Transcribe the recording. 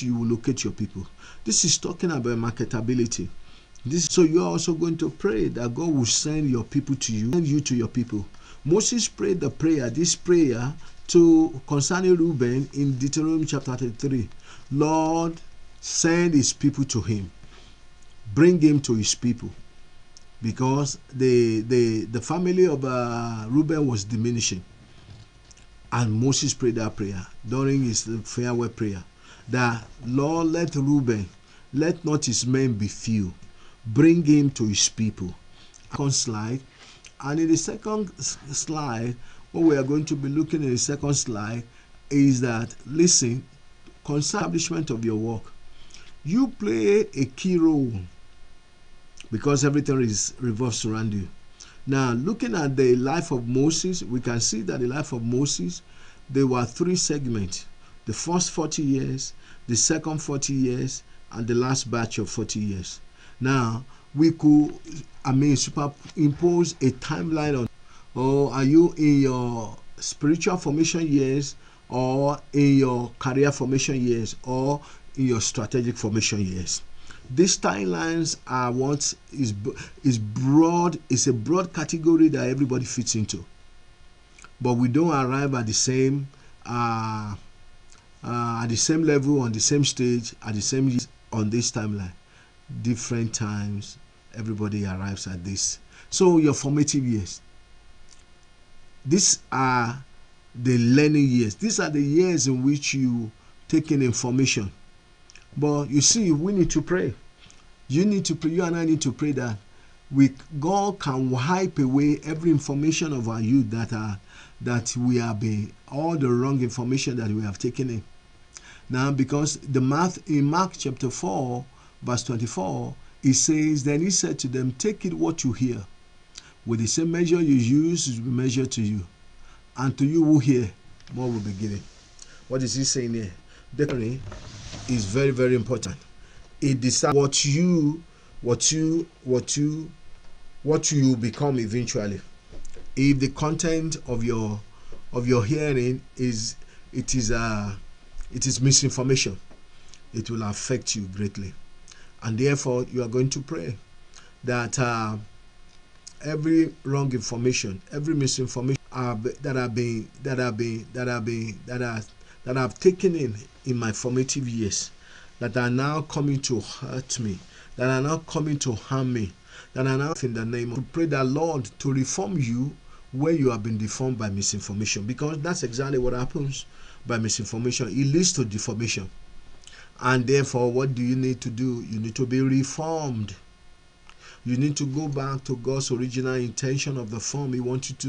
you will locate your people. This is talking about marketability. So you are also going to pray that God will send your people to you, send you to your people. Moses prayed the prayer, this prayer to concerning Reuben in Deuteronomy chapter 33. Lord, send his people to him. Bring him to his people. Because the family of Reuben was diminishing. And Moses prayed that prayer during his farewell prayer. That, Lord, let Reuben, let not his men be few. Bring him to his people. Second slide. And in the second slide, what we are going to be looking in the second slide is that, listen, establishment of your work. You play a key role because everything is revolves around you. Now, looking at the life of Moses, we can see that the life of Moses, there were 3 segments. The first 40 years, the second 40 years, and the last batch of 40 years. Now, we could, superimpose a timeline on, or are you in your spiritual formation years, or in your career formation years, or in your strategic formation years? These timelines are what is broad. It's a broad category that everybody fits into, but we don't arrive at the same level, on the same stage, at the same years on this timeline. Different times, everybody arrives at this. So your formative years, these are the learning years. These are the years in which you take in information. But you see, we need to pray. You need to pray. You and I need to pray that God can wipe away every information of our youth that we have been, all the wrong information that we have taken in. Now, because in Mark chapter 4, verse 24, it says, then he said to them, take it what you hear. With the same measure you use, it will be measured to you. And to you who hear, more will be given. What is he saying here? The is very, very important. It decides what you become eventually. If the content of your hearing is misinformation, it will affect you greatly. And therefore, you are going to pray that every wrong information, every misinformation that I've taken in my formative years, that are now coming to hurt me, that are now coming to harm me, that are now in the name of, pray that Lord to reform you where you have been deformed by misinformation, because that's exactly what happens by misinformation. It leads to deformation. And therefore, what do you need to do? You need to be reformed. You need to go back to God's original intention of the form He wants you to